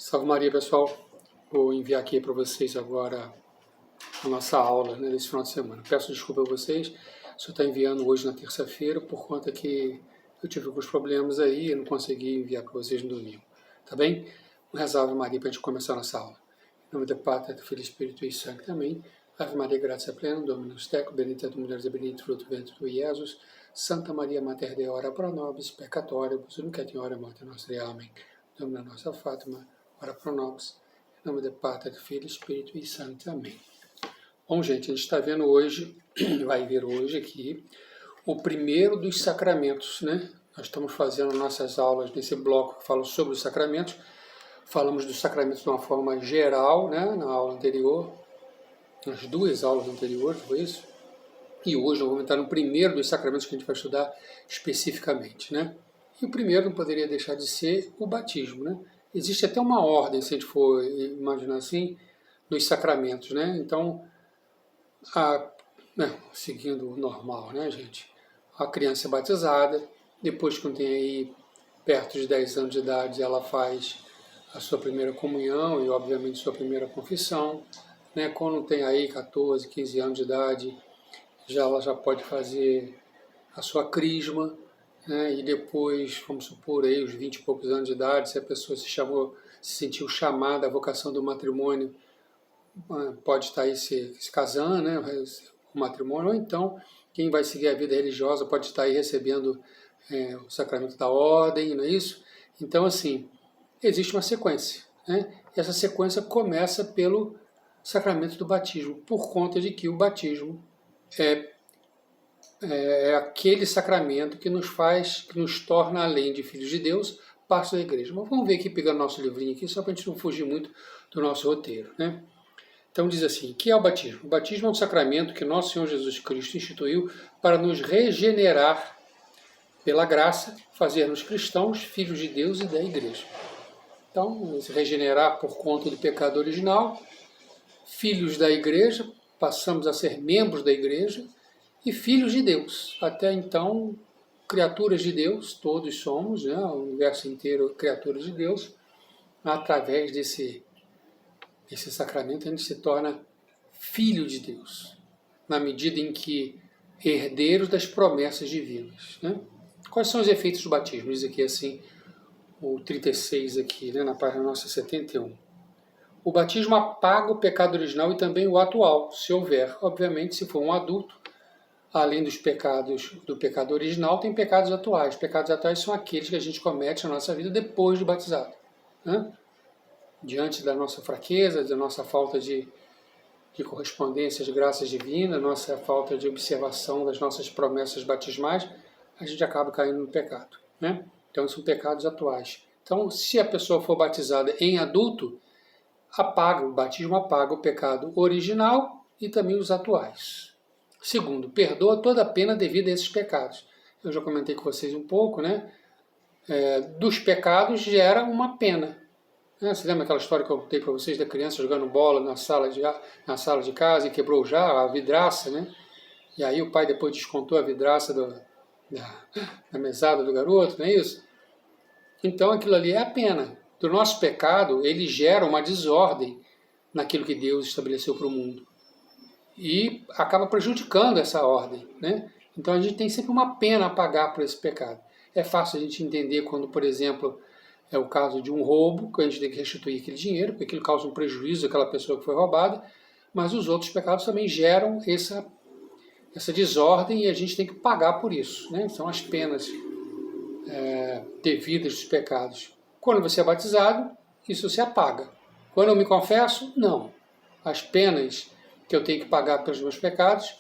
Salve Maria, pessoal. Vou enviar aqui para vocês agora a nossa aula, né, desse final de semana. Peço desculpa a vocês, só está enviando hoje na terça-feira, por conta que eu tive alguns problemas aí e não consegui enviar para vocês no domingo. Tá bem? Vamos rezar Ave Maria para a gente começar a nossa aula. Em nome do Pai, do Filho e do Espírito e Santo. Amém. Ave Maria, graça plena, Dominus tecum, benedicta tu mulheres e bendito fruto do ventre tu, Jesus. Santa Maria, Mater Dei, ora pro nobis peccatoribus, nunc et in hora morte nostra. Amém. Domina nossa Fátima, ora pro nobis. Em nome do Pai, do Filho e do Espírito e Santo. Amém. Bom, gente, a gente está vendo hoje, vai ver hoje aqui, o primeiro dos sacramentos, né? Nós estamos fazendo nossas aulas nesse bloco que fala sobre os sacramentos. Falamos dos sacramentos de uma forma geral, né? Na aula anterior, nas duas aulas anteriores, foi isso? E hoje nós vamos entrar no primeiro dos sacramentos que a gente vai estudar especificamente, né? E o primeiro não poderia deixar de ser o batismo, né? Existe até uma ordem, se a gente for imaginar assim, nos sacramentos, né? Então, seguindo o normal, né, gente? A criança é batizada, depois que tem aí perto de 10 anos de idade, ela faz a sua primeira comunhão e, obviamente, sua primeira confissão, né? Quando tem aí 14, 15 anos de idade, ela já pode fazer a sua crisma, né? E depois, vamos supor aí, os 20 e poucos anos de idade, se a pessoa se sentiu chamada à vocação do matrimônio, pode estar aí se casando, né? O matrimônio, ou então quem vai seguir a vida religiosa pode estar aí recebendo o sacramento da ordem, não é isso? Então, assim, existe uma sequência, né? E essa sequência começa pelo sacramento do batismo, por conta de que o batismo é aquele sacramento que nos torna, além de filhos de Deus, parte da igreja. Mas vamos ver aqui, pegando nosso livrinho aqui, só para a gente não fugir muito do nosso roteiro, né? Então diz assim, o que é o batismo? O batismo é um sacramento que nosso Senhor Jesus Cristo instituiu para nos regenerar pela graça, fazer-nos cristãos, filhos de Deus e da igreja. Então, se regenerar por conta do pecado original, filhos da igreja, passamos a ser membros da igreja, e filhos de Deus. Até então, criaturas de Deus, todos somos, né? O universo inteiro criaturas de Deus. Através desse sacramento, a gente se torna filho de Deus, na medida em que herdeiros das promessas divinas, né? Quais são os efeitos do batismo? Diz aqui assim, o 36 aqui, né, na página nossa 71. O batismo apaga o pecado original e também o atual, se houver. Obviamente, se for um adulto, além dos pecados do pecado original, tem pecados atuais. Pecados atuais são aqueles que a gente comete na nossa vida depois de batizado, né? Diante da nossa fraqueza, da nossa falta de correspondência às graças divinas, nossa falta de observação das nossas promessas batismais, a gente acaba caindo no pecado, né? Então, são pecados atuais. Então, se a pessoa for batizada em adulto, o batismo apaga o pecado original e também os atuais. Segundo, perdoa toda a pena devida a esses pecados. Eu já comentei com vocês um pouco, né? Dos pecados gera uma pena. Você lembra aquela história que eu contei para vocês da criança jogando bola na sala de casa e quebrou já a vidraça, né? E aí o pai depois descontou a vidraça da mesada do garoto, não é isso? Então aquilo ali é a pena. Do nosso pecado, ele gera uma desordem naquilo que Deus estabeleceu para o mundo. E acaba prejudicando essa ordem, né? Então a gente tem sempre uma pena a pagar por esse pecado. É fácil a gente entender quando, por exemplo, é o caso de um roubo, que a gente tem que restituir aquele dinheiro, porque aquilo causa um prejuízo àquela pessoa que foi roubada, mas os outros pecados também geram essa desordem e a gente tem que pagar por isso, né? São as penas devidas dos pecados. Quando você é batizado, isso se apaga. Quando eu me confesso, não. As penas que eu tenho que pagar pelos meus pecados,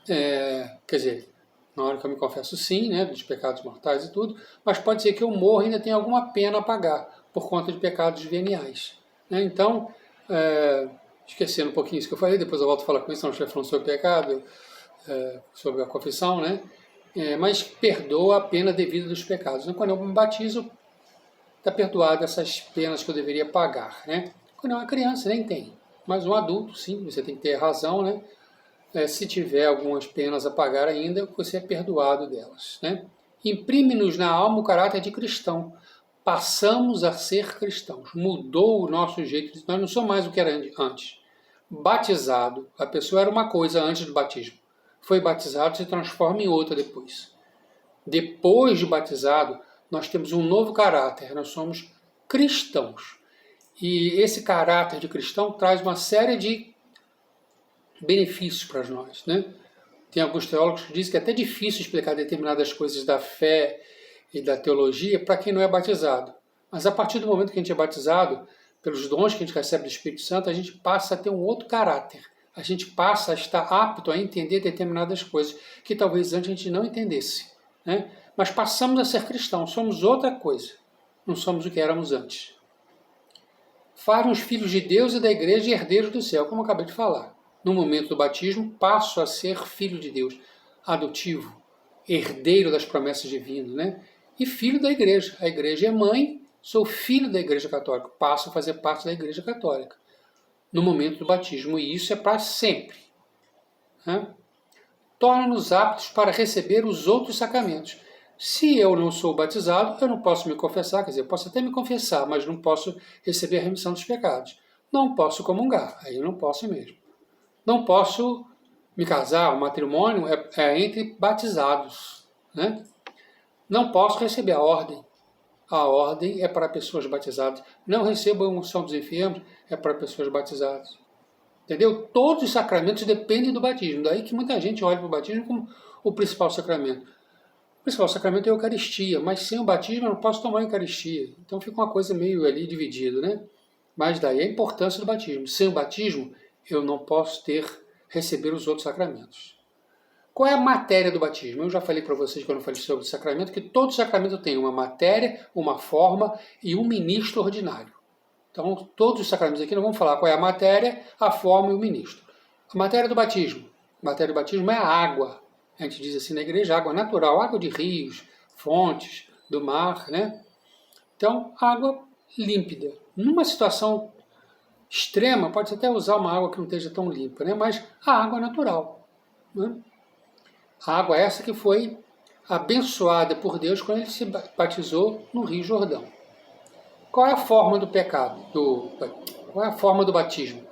quer dizer, na hora que eu me confesso sim, né, dos pecados mortais e tudo, mas pode ser que eu morra e ainda tenha alguma pena a pagar por conta de pecados veniais, né? Então, esquecendo um pouquinho isso que eu falei, depois eu volto a falar com isso, não estiver falando sobre pecado, sobre a confissão, né? Mas perdoa a pena devida dos pecados. Então, quando eu me batizo, está perdoado essas penas que eu deveria pagar, né? Quando é uma criança, nem tem. Mas um adulto, sim, você tem que ter razão, né? Se tiver algumas penas a pagar ainda, você é perdoado delas, né? Imprime-nos na alma o caráter de cristão, passamos a ser cristãos. Mudou o nosso jeito, nós não somos mais o que era antes. Batizado, a pessoa era uma coisa antes do batismo. Foi batizado, se transforma em outra depois. Depois de batizado, nós temos um novo caráter, nós somos cristãos. E esse caráter de cristão traz uma série de benefícios para nós, né? Tem alguns teólogos que dizem que é até difícil explicar determinadas coisas da fé e da teologia para quem não é batizado. Mas a partir do momento que a gente é batizado, pelos dons que a gente recebe do Espírito Santo, a gente passa a ter um outro caráter. A gente passa a estar apto a entender determinadas coisas que talvez antes a gente não entendesse, né? Mas passamos a ser cristãos, somos outra coisa. Não somos o que éramos antes. Faz-nos filhos de Deus e da igreja e herdeiros do céu, como eu acabei de falar. No momento do batismo, passo a ser filho de Deus, adotivo, herdeiro das promessas divinas, né? E filho da igreja. A igreja é mãe, sou filho da igreja católica, passo a fazer parte da igreja católica. No momento do batismo, e isso é para sempre, né? Torna-nos aptos para receber os outros sacramentos. Se eu não sou batizado, eu não posso me confessar, quer dizer, eu posso até me confessar, mas não posso receber a remissão dos pecados. Não posso comungar, aí eu não posso mesmo. Não posso me casar, o matrimônio é entre batizados, né? Não posso receber a ordem. A ordem é para pessoas batizadas. Não recebo a unção dos enfermos, é para pessoas batizadas. Entendeu? Todos os sacramentos dependem do batismo. Daí que muita gente olha para o batismo como o principal sacramento. O principal sacramento é a Eucaristia, mas sem o batismo eu não posso tomar a Eucaristia. Então fica uma coisa meio ali dividida, né? Mas daí a importância do batismo. Sem o batismo eu não posso receber os outros sacramentos. Qual é a matéria do batismo? Eu já falei para vocês, quando eu falei sobre o sacramento, que todo sacramento tem uma matéria, uma forma e um ministro ordinário. Então, todos os sacramentos aqui nós vamos falar qual é a matéria, a forma e o ministro. A matéria do batismo. A matéria do batismo é a água. A gente diz assim na igreja, água natural, água de rios, fontes, do mar, né? Então, água límpida. Numa situação extrema, pode até usar uma água que não esteja tão limpa, né? Mas a água natural, né? A água essa que foi abençoada por Deus quando ele se batizou no Rio Jordão. Qual é a forma do pecado? Qual é a forma do batismo?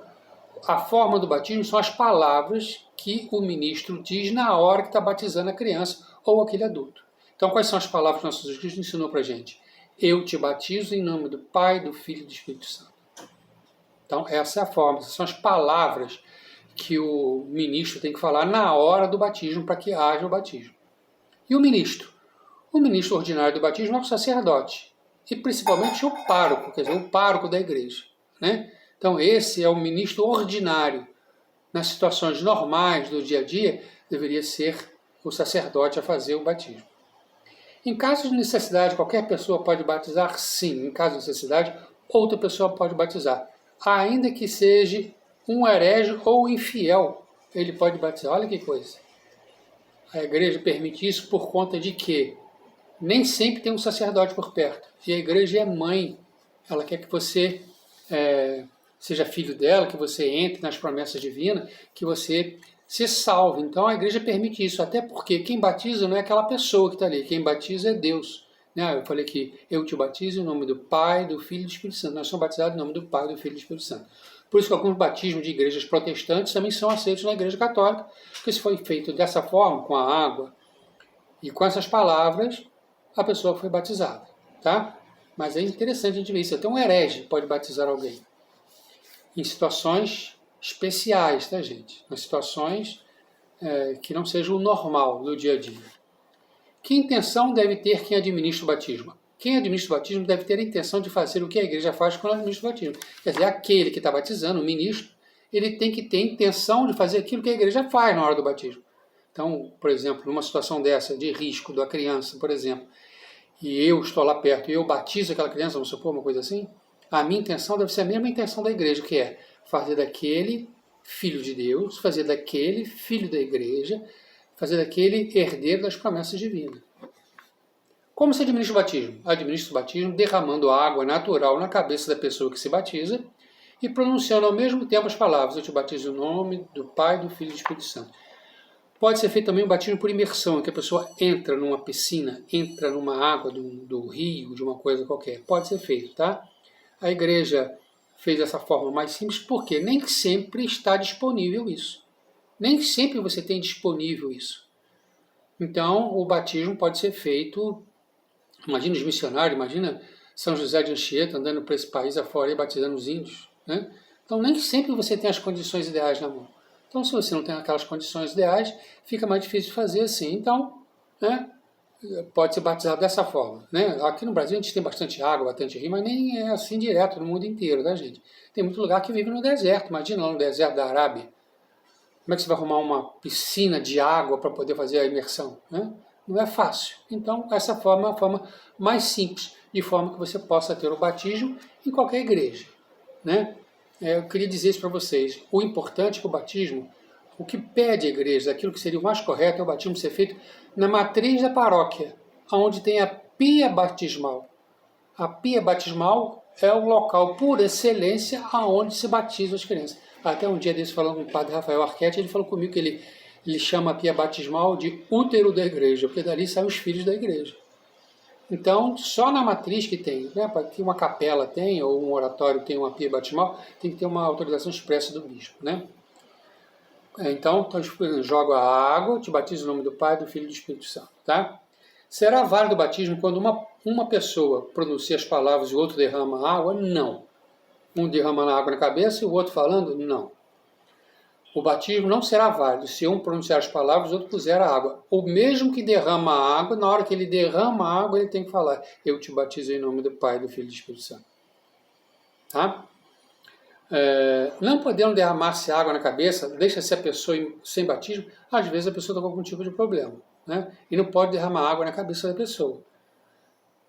A forma do batismo são as palavras que o ministro diz na hora que está batizando a criança ou aquele adulto. Então, quais são as palavras que nosso Jesus Cristo ensinou para a gente? Eu te batizo em nome do Pai, do Filho e do Espírito Santo. Então, essa é a forma, essas são as palavras que o ministro tem que falar na hora do batismo para que haja o batismo. E o ministro? O ministro ordinário do batismo é o sacerdote. E principalmente o pároco, quer dizer, o pároco da igreja, né? Então esse é o ministro ordinário. Nas situações normais do dia a dia, deveria ser o sacerdote a fazer o batismo. Em caso de necessidade, qualquer pessoa pode batizar? Sim. Em caso de necessidade, outra pessoa pode batizar. Ainda que seja um herege ou infiel, ele pode batizar. Olha que coisa. A igreja permite isso por conta de que nem sempre tem um sacerdote por perto. E a igreja é mãe. Ela quer que você seja filho dela, que você entre nas promessas divinas, que você se salve. Então a igreja permite isso, até porque quem batiza não é aquela pessoa que está ali. Quem batiza é Deus. Eu falei que eu te batizo em nome do Pai, do Filho e do Espírito Santo. Nós somos batizados em nome do Pai, do Filho e do Espírito Santo. Por isso que alguns batismos de igrejas protestantes também são aceitos na igreja católica, porque se foi feito dessa forma, com a água e com essas palavras, a pessoa foi batizada, tá? Mas é interessante a gente ver isso. Até um herege pode batizar alguém. Em situações especiais, tá, gente? Em situações que não sejam o normal do dia a dia. Que intenção deve ter quem administra o batismo? Quem administra o batismo deve ter a intenção de fazer o que a igreja faz quando administra o batismo. Quer dizer, aquele que está batizando, o ministro, ele tem que ter intenção de fazer aquilo que a igreja faz na hora do batismo. Então, por exemplo, numa situação dessa, de risco da criança, por exemplo, e eu estou lá perto e eu batizo aquela criança, vamos supor uma coisa assim, a minha intenção deve ser a mesma intenção da igreja, que é fazer daquele filho de Deus, fazer daquele filho da igreja, fazer daquele herdeiro das promessas divinas. Como se administra o batismo? Administra o batismo derramando água natural na cabeça da pessoa que se batiza e pronunciando ao mesmo tempo as palavras: eu te batizo em nome do Pai, do Filho e do Espírito Santo. Pode ser feito também o batismo por imersão, em que a pessoa entra numa piscina, entra numa água do rio, de uma coisa qualquer. Pode ser feito, tá? A igreja fez dessa forma mais simples, porque nem sempre está disponível isso. Nem sempre você tem disponível isso. Então, o batismo pode ser feito, imagina os missionários, imagina São José de Anchieta andando por esse país afora e batizando os índios, né? Então, nem sempre você tem as condições ideais na mão. Então, se você não tem aquelas condições ideais, fica mais difícil de fazer assim. Então, né, pode ser batizado dessa forma, né? Aqui no Brasil a gente tem bastante água, bastante rio, mas nem é assim direto no mundo inteiro, tá, gente? Tem muito lugar que vive no deserto. Imagina lá no deserto da Arábia. Como é que você vai arrumar uma piscina de água para poder fazer a imersão, né? Não é fácil. Então, essa forma é a forma mais simples, de forma que você possa ter o batismo em qualquer igreja, né? Eu queria dizer isso para vocês. O importante é que o batismo, o que pede a igreja, aquilo que seria o mais correto, é o batismo ser feito na matriz da paróquia, onde tem a pia batismal. A pia batismal é o local por excelência aonde se batizam as crianças. Até um dia desse, falando com o padre Rafael Arquette, ele falou comigo que ele chama a pia batismal de útero da igreja, porque dali saem os filhos da igreja. Então, só na matriz que tem, né, para que uma capela tenha, ou um oratório tenha uma pia batismal, tem que ter uma autorização expressa do bispo, né? Então, joga a água, te batiza em nome do Pai, do Filho e do Espírito Santo, tá? Será válido o batismo quando uma pessoa pronuncia as palavras e o outro derrama água? Não. Um derramando água na cabeça e o outro falando? Não. O batismo não será válido se um pronunciar as palavras e o outro puser a água. O mesmo que derrama a água, na hora que ele derrama a água, ele tem que falar: eu te batizo em nome do Pai, do Filho e do Espírito Santo. Tá? Não podendo derramar-se água na cabeça, deixa-se a pessoa sem batismo, às vezes a pessoa está com algum tipo de problema, né? E não pode derramar água na cabeça da pessoa.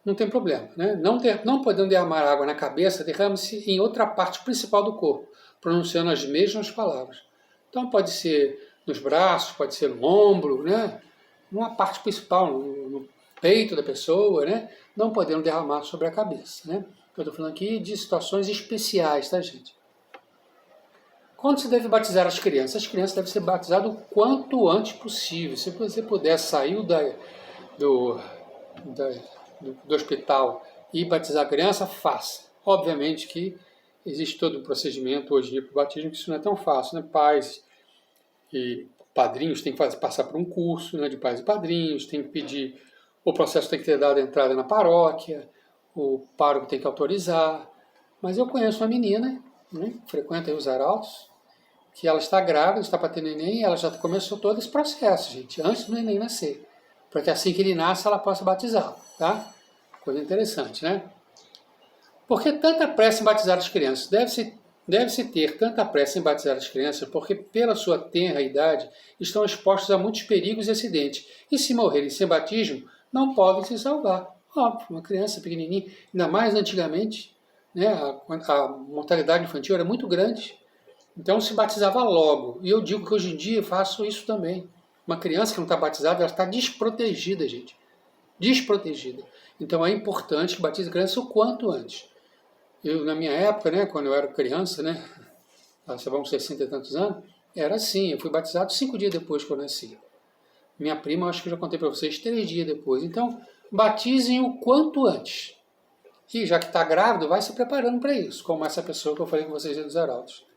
Não tem problema, né? Não podendo derramar água na cabeça, derrama-se em outra parte principal do corpo, pronunciando as mesmas palavras. Então pode ser nos braços, pode ser no ombro, né? Numa parte principal, no peito da pessoa, né? Não podendo derramar sobre a cabeça, né? Eu estou falando aqui de situações especiais, tá, gente? Quando se deve batizar as crianças? As crianças devem ser batizadas o quanto antes possível. Se você puder sair do hospital e batizar a criança, faça. Obviamente que existe todo um procedimento hoje em dia para o batismo, que isso não é tão fácil, né? Pais e padrinhos têm que passar por um curso, né, de pais e padrinhos, tem que pedir, o processo tem que ter dado entrada na paróquia, o pároco tem que autorizar. Mas eu conheço uma menina, né, frequenta aí os arautos, que ela está grávida, está para ter neném, e ela já começou todo esse processo, gente, antes do neném nascer, para que assim que ele nasça ela possa batizá-lo, tá? Coisa interessante, né? Por que tanta pressa em batizar as crianças? Deve-se ter tanta pressa em batizar as crianças porque, pela sua tenra idade, estão expostos a muitos perigos e acidentes, e se morrerem sem batismo, não podem se salvar. Óbvio, uma criança pequenininha, ainda mais antigamente, né, a mortalidade infantil era muito grande, então se batizava logo. E eu digo que hoje em dia eu faço isso também. Uma criança que não está batizada, ela está desprotegida, gente. Desprotegida. Então é importante que batize a criança o quanto antes. Eu, na minha época, né, quando eu era criança, né, vamos 60 e tantos anos, era assim, eu fui batizado 5 dias depois que eu nasci. Minha prima, acho que eu já contei para vocês, 3 dias depois. Então, batizem o quanto antes. E já que está grávido, vai se preparando para isso, como essa pessoa que eu falei com vocês dos arautos.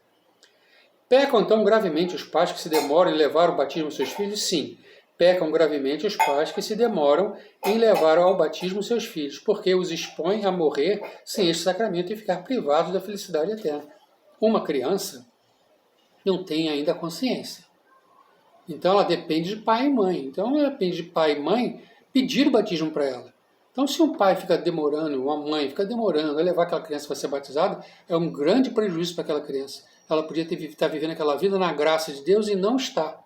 Pecam então gravemente os pais que se demoram em levar o batismo aos seus filhos? Sim. Pecam gravemente os pais que se demoram em levar ao batismo seus filhos, porque os expõem a morrer sem este sacramento e ficar privados da felicidade eterna. Uma criança não tem ainda consciência. Então ela depende de pai e mãe. Então ela depende de pai e mãe pedir o batismo para ela. Então se um pai fica demorando, uma mãe fica demorando a levar aquela criança para ser batizada, é um grande prejuízo para aquela criança. Ela podia estar vivendo aquela vida na graça de Deus e não está.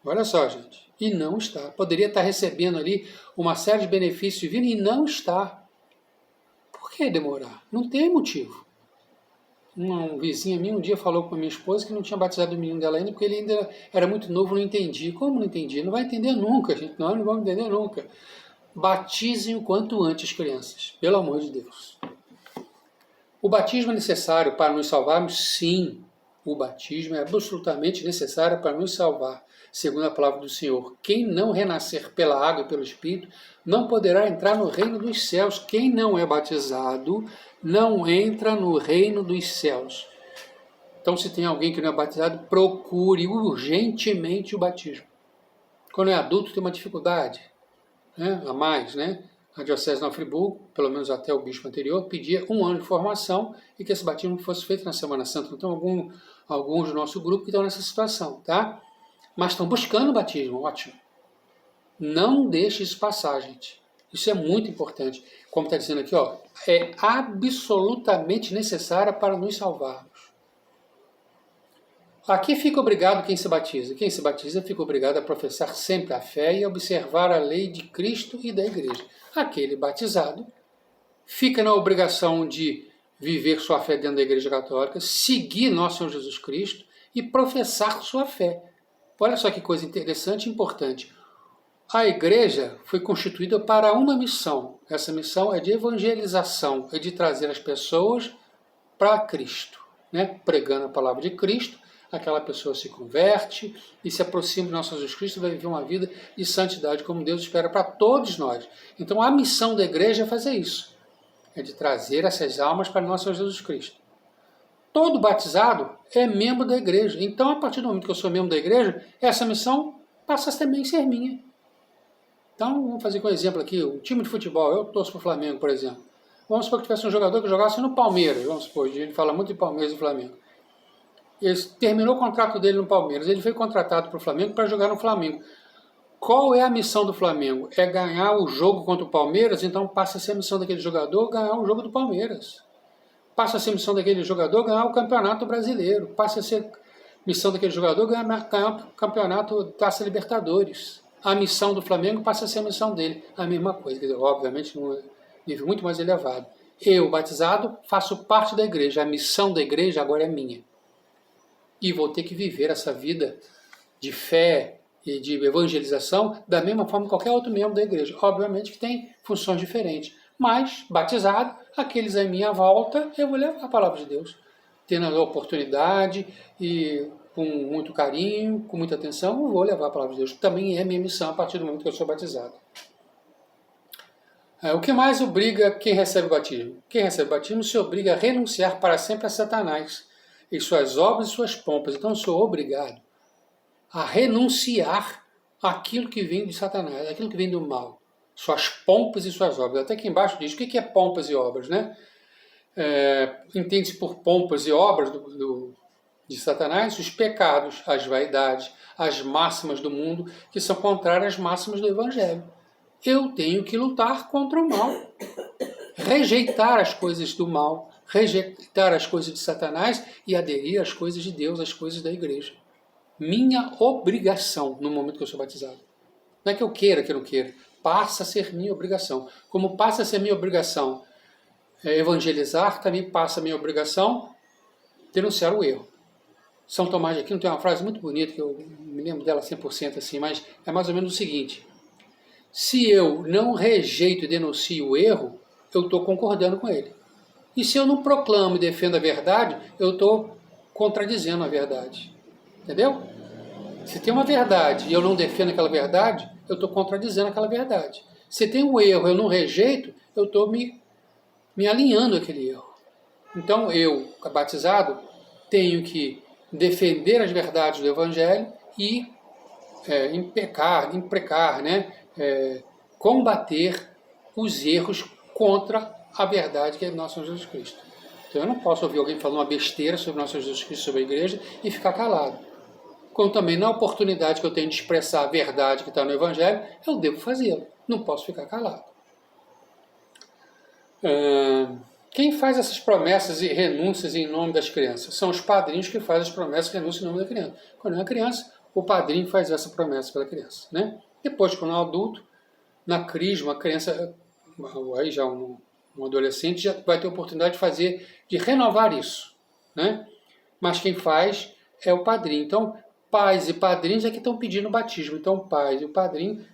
Olha só, gente. E não está. Poderia estar recebendo ali uma série de benefícios divinos e não está. Por que demorar? Não tem motivo. Uma vizinha minha um dia falou com a minha esposa que não tinha batizado o menino dela ainda porque ele ainda era muito novo, não entendia. Como não entendia? Não vai entender nunca, gente. Nós não vamos entender nunca. Batizem o quanto antes as crianças. Pelo amor de Deus. O batismo é necessário para nos salvarmos? Sim. O batismo é absolutamente necessário para nos salvar. segundo a palavra do Senhor. Quem não renascer pela água e pelo Espírito não poderá entrar no reino dos céus. Quem não é batizado não entra no reino dos céus. Então, se tem alguém que não é batizado, procure urgentemente o batismo. Quando é adulto, tem uma dificuldade, né, a mais, né? A Diocese de Nova Friburgo, pelo menos até o bispo anterior, pedia 1 ano de formação e que esse batismo fosse feito na Semana Santa. Então, alguns do nosso grupo que estão nessa situação, tá? Mas estão buscando o batismo, ótimo. Não deixe isso passar, gente. Isso é muito importante. Como está dizendo aqui, ó, é absolutamente necessária para nos salvarmos. Aqui fica obrigado quem se batiza. Quem se batiza fica obrigado a professar sempre a fé e a observar a lei de Cristo e da Igreja. Aquele batizado fica na obrigação de viver sua fé dentro da Igreja Católica, seguir nosso Senhor Jesus Cristo e professar sua fé. Olha só que coisa interessante e importante. A Igreja foi constituída para uma missão. Essa missão é de evangelização, é de trazer as pessoas para Cristo, né? Pregando a palavra de Cristo, aquela pessoa se converte e se aproxima de nosso Jesus Cristo e vai viver uma vida de santidade como Deus espera para todos nós. Então a missão da igreja é fazer isso, é de trazer essas almas para nosso Jesus Cristo. Todo batizado é membro da igreja, então a partir do momento que eu sou membro da igreja, essa missão passa também a ser minha. Então vamos fazer com um exemplo aqui, um time de futebol, eu torço para o Flamengo, por exemplo. Vamos supor que tivesse um jogador que jogasse no Palmeiras, vamos supor, a gente fala muito de Palmeiras e Flamengo. Ele terminou o contrato dele no Palmeiras, ele foi contratado para o Flamengo para jogar no Flamengo. Qual é a missão do Flamengo? É ganhar o jogo contra o Palmeiras, então passa a ser a missão daquele jogador ganhar o jogo do Palmeiras. Passa a ser a missão daquele jogador ganhar o Campeonato Brasileiro. Passa a ser a missão daquele jogador ganhar o Campeonato Taça Libertadores. A missão do Flamengo passa a ser a missão dele. A mesma coisa, quer dizer, obviamente, num nível muito mais elevado. Eu, batizado, faço parte da igreja. A missão da igreja agora é minha. E vou ter que viver essa vida de fé e de evangelização da mesma forma que qualquer outro membro da igreja. Obviamente que tem funções diferentes, mas, batizado, aqueles à minha volta, eu vou levar a palavra de Deus, tendo a oportunidade e com muito carinho, com muita atenção, eu vou levar a palavra de Deus. Também é minha missão a partir do momento que eu sou batizado. O que mais obriga quem recebe o batismo? Quem recebe o batismo se obriga a renunciar para sempre a Satanás e suas obras e suas pompas. Então eu sou obrigado a renunciar àquilo que vem de Satanás, aquilo que vem do mal, suas pompas e suas obras. Até aqui embaixo diz o que é pompas e obras, né? Entende-se por pompas e obras de Satanás os pecados, as vaidades, as máximas do mundo que são contrárias às máximas do Evangelho. Eu tenho que lutar contra o mal, rejeitar as coisas do mal, rejeitar as coisas de Satanás e aderir às coisas de Deus, às coisas da igreja. Minha obrigação no momento que eu sou batizado. Não é que eu queira, que eu não queira. Passa a ser minha obrigação. Como passa a ser minha obrigação evangelizar, também passa a minha obrigação denunciar o erro. São Tomás de Aquino tem uma frase muito bonita, que eu me lembro dela 100% assim, mas é mais ou menos o seguinte: se eu não rejeito e denuncio o erro, eu estou concordando com ele. E se eu não proclamo e defendo a verdade, eu estou contradizendo a verdade. Entendeu? Se tem uma verdade e eu não defendo aquela verdade, eu estou contradizendo aquela verdade. Se tem um erro e eu não rejeito, eu estou me alinhando àquele erro. Então eu, batizado, tenho que defender as verdades do Evangelho e imprecar, né? Combater os erros contra a verdade que é nosso Senhor Jesus Cristo. Então eu não posso ouvir alguém falando uma besteira sobre nosso Senhor Jesus Cristo, sobre a igreja, e ficar calado. Como também na oportunidade que eu tenho de expressar a verdade que está no Evangelho, eu devo fazê-lo. Não posso ficar calado. Quem faz essas promessas e renúncias em nome das crianças? São os padrinhos que fazem as promessas e renúncias em nome da criança. Quando é uma criança, o padrinho faz essa promessa pela criança, né? Depois, quando é um adulto, na crisma, a criança, aí já um adolescente, já vai ter a oportunidade de renovar isso, né? Mas quem faz é o padrinho. Então, pais e padrinhos é que estão pedindo o batismo. Então, o pai e o padrinho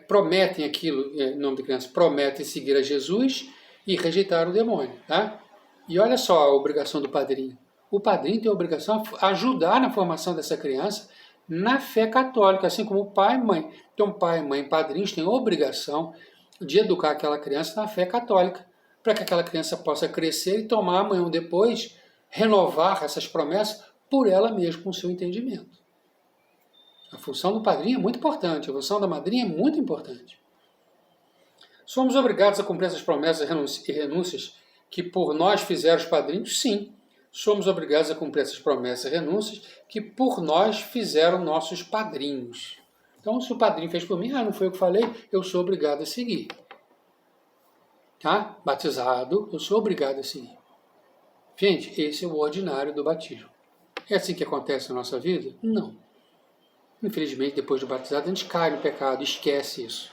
prometem aquilo, em nome da criança, prometem seguir a Jesus e rejeitar o demônio, tá? E olha só a obrigação do padrinho. O padrinho tem a obrigação de ajudar na formação dessa criança, na fé católica, assim como pai e mãe. Então, pai, mãe e padrinhos têm a obrigação de educar aquela criança na fé católica, para que aquela criança possa crescer e tomar amanhã ou depois, renovar essas promessas por ela mesma, com o seu entendimento. A função do padrinho é muito importante, a função da madrinha é muito importante. Somos obrigados a cumprir essas promessas e renúncias que por nós fizeram os padrinhos? Sim. Somos obrigados a cumprir essas promessas e renúncias que por nós fizeram nossos padrinhos. Então, se o padrinho fez por mim, não foi eu que falei, eu sou obrigado a seguir. Tá? Batizado, eu sou obrigado a seguir. Gente, esse é o ordinário do batismo. É assim que acontece na nossa vida? Não. Infelizmente, depois do batizado, a gente cai no pecado, esquece isso.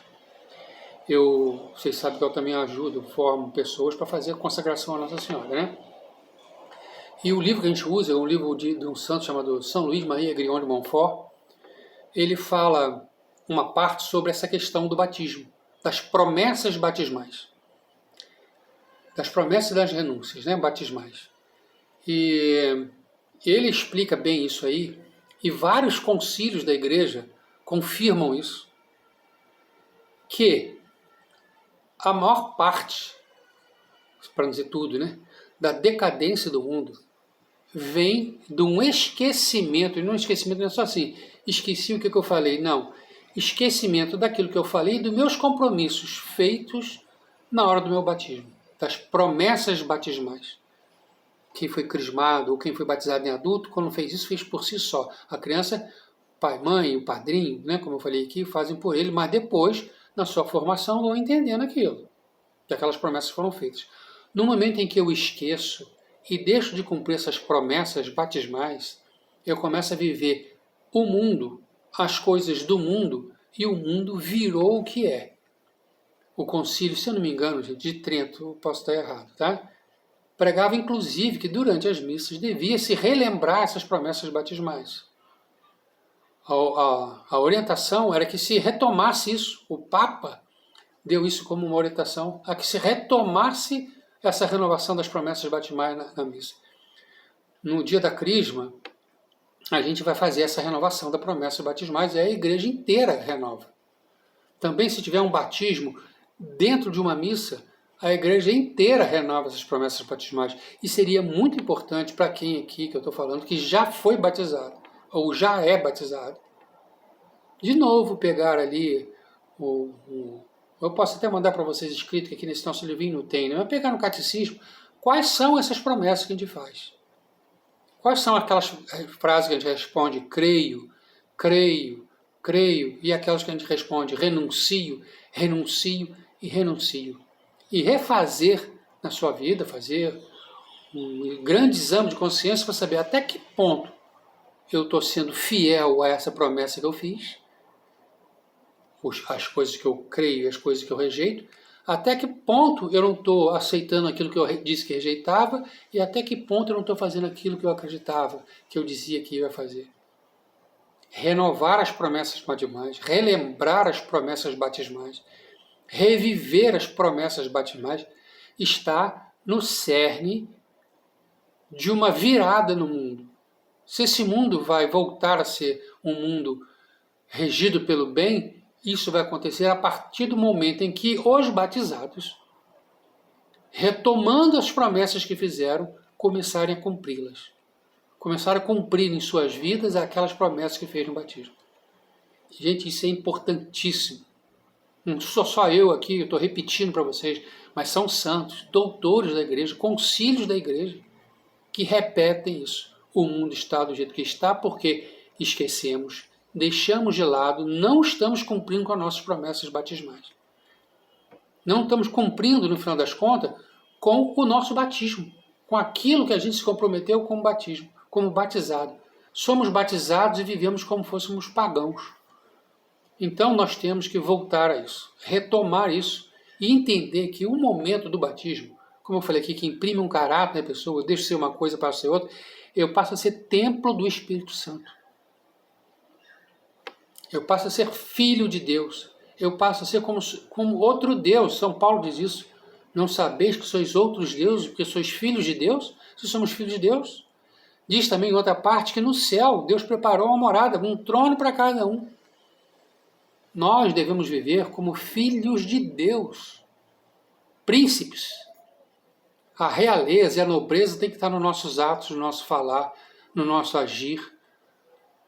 Vocês sabem que eu também ajudo, formo pessoas para fazer a consagração à Nossa Senhora, né? E o livro que a gente usa é um livro de um santo chamado São Luís Maria Grignon de Montfort. Ele fala uma parte sobre essa questão do batismo, das promessas batismais. Das promessas e das renúncias, né, batismais. E ele explica bem isso aí, e vários concílios da igreja confirmam isso, que a maior parte, para não dizer tudo, né, da decadência do mundo vem de um esquecimento, e não esquecimento não é só assim, esqueci o que eu falei, não, esquecimento daquilo que eu falei e dos meus compromissos feitos na hora do meu batismo, das promessas batismais. Quem foi crismado ou quem foi batizado em adulto, quando fez isso, fez por si só. A criança, pai, mãe, o padrinho, né, como eu falei aqui, fazem por ele, mas depois, na sua formação, vão entendendo aquilo, que aquelas promessas foram feitas. No momento em que eu esqueço e deixo de cumprir essas promessas batismais, eu começo a viver o mundo, as coisas do mundo, e o mundo virou o que é. O concílio, se eu não me engano, gente, de Trento, posso estar errado, tá? Pregava, inclusive, que durante as missas devia se relembrar essas promessas batismais. A orientação era que se retomasse isso. O Papa deu isso como uma orientação, a que se retomasse essa renovação das promessas batismais na missa. No dia da Crisma, a gente vai fazer essa renovação da promessa batismais e a igreja inteira renova. Também, se tiver um batismo dentro de uma missa, a igreja inteira renova essas promessas batismais. E seria muito importante para quem aqui que eu estou falando, que já foi batizado, ou já é batizado, de novo pegar ali eu posso até mandar para vocês escrito, que aqui nesse nosso livrinho não tem, né? Mas pegar no catecismo, quais são essas promessas que a gente faz? Quais são aquelas frases que a gente responde, creio, creio, creio, e aquelas que a gente responde, renuncio, renuncio e renuncio. E refazer na sua vida, fazer um grande exame de consciência para saber até que ponto eu estou sendo fiel a essa promessa que eu fiz, as coisas que eu creio e as coisas que eu rejeito, até que ponto eu não estou aceitando aquilo que eu disse que rejeitava e até que ponto eu não estou fazendo aquilo que eu acreditava, que eu dizia que ia fazer. Renovar as promessas batismais, relembrar as promessas batismais, reviver as promessas batismais, está no cerne de uma virada no mundo. Se esse mundo vai voltar a ser um mundo regido pelo bem, isso vai acontecer a partir do momento em que os batizados, retomando as promessas que fizeram, começarem a cumpri-las. Começaram a cumprir em suas vidas aquelas promessas que fez no batismo. Gente, isso é importantíssimo. Não sou só eu aqui, eu estou repetindo para vocês, mas são santos, doutores da igreja, concílios da igreja, que repetem isso. O mundo está do jeito que está porque esquecemos, deixamos de lado, não estamos cumprindo com as nossas promessas batismais. Não estamos cumprindo, no final das contas, com o nosso batismo, com aquilo que a gente se comprometeu com o batismo, como batizado. Somos batizados e vivemos como fôssemos pagãos. Então nós temos que voltar a isso, retomar isso e entender que o momento do batismo, como eu falei aqui, que imprime um caráter na pessoa, eu deixo de ser uma coisa para ser outra, eu passo a ser templo do Espírito Santo. Eu passo a ser filho de Deus. Eu passo a ser como outro Deus. São Paulo diz isso. Não sabeis que sois outros deuses porque sois filhos de Deus? Se somos filhos de Deus, Diz também em outra parte que no céu Deus preparou uma morada, um trono para cada um. Nós devemos viver como filhos de Deus, príncipes. A realeza e a nobreza tem que estar nos nossos atos, no nosso falar, no nosso agir,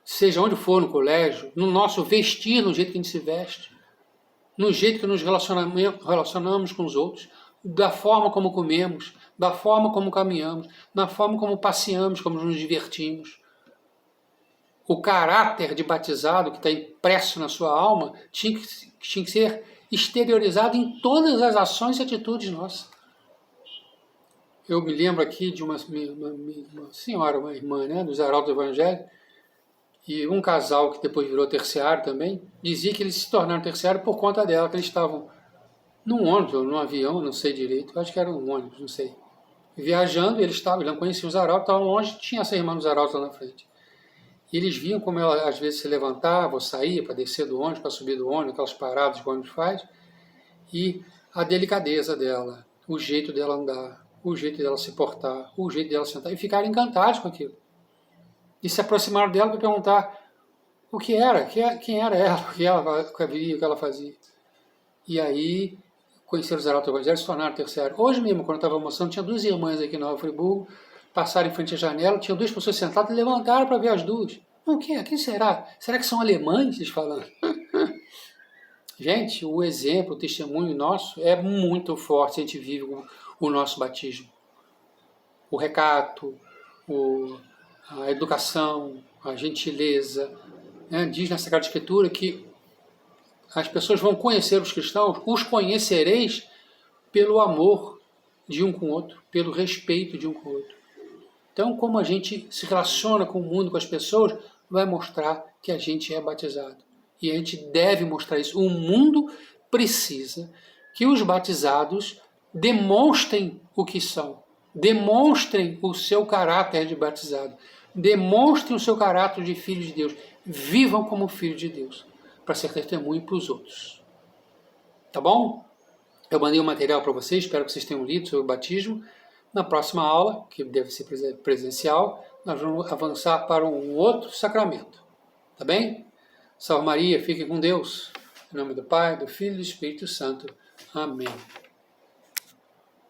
seja onde for, no colégio, no nosso vestir, no jeito que a gente se veste, no jeito que nos relacionamos com os outros, da forma como comemos, da forma como caminhamos, da forma como passeamos, como nos divertimos. O caráter de batizado que está impresso na sua alma tinha que ser exteriorizado em todas as ações e atitudes nossas. Eu me lembro aqui de uma senhora, uma irmã, né, dos Arautos do Evangelho, e um casal que depois virou terciário também, dizia que eles se tornaram terciário por conta dela, que eles estavam num ônibus ou num avião, não sei direito, acho que era um ônibus, não sei, viajando, e eles não conheciam os Arautos, estavam longe, tinha essa irmã dos Arautos lá na frente. E eles viam como ela às vezes se levantava ou saía para descer do ônibus, para subir do ônibus, aquelas paradas que o ônibus faz, e a delicadeza dela, o jeito dela andar, o jeito dela se portar, o jeito dela sentar, e ficaram encantados com aquilo. E se aproximaram dela para perguntar o que era, quem era ela, o que ela vivia, o que ela fazia. E aí, conheceram os Arautos do Evangelho, se tornaram terciário. Hoje mesmo, quando eu estava almoçando, tinha duas irmãs aqui na Nova Friburgo, passaram em frente à janela, tinham duas pessoas sentadas e levantaram para ver as duas. Não, quem será? Será que são alemães? Eles falando. Gente, o exemplo, o testemunho nosso é muito forte se a gente vive o nosso batismo. O recato, a educação, a gentileza. Né? Diz na Sagrada Escritura que as pessoas vão conhecer os cristãos, os conhecereis pelo amor de um com o outro, pelo respeito de um com o outro. Então, como a gente se relaciona com o mundo, com as pessoas, vai mostrar que a gente é batizado. E a gente deve mostrar isso. O mundo precisa que os batizados demonstrem o que são, demonstrem o seu caráter de batizado, demonstrem o seu caráter de filho de Deus, vivam como filho de Deus, para ser testemunho para os outros. Tá bom? Eu mandei um material para vocês, espero que vocês tenham lido sobre o batismo. Na próxima aula, que deve ser presencial, nós vamos avançar para um outro sacramento. Tá bem? Salve Maria, fique com Deus. Em nome do Pai, do Filho e do Espírito Santo. Amém.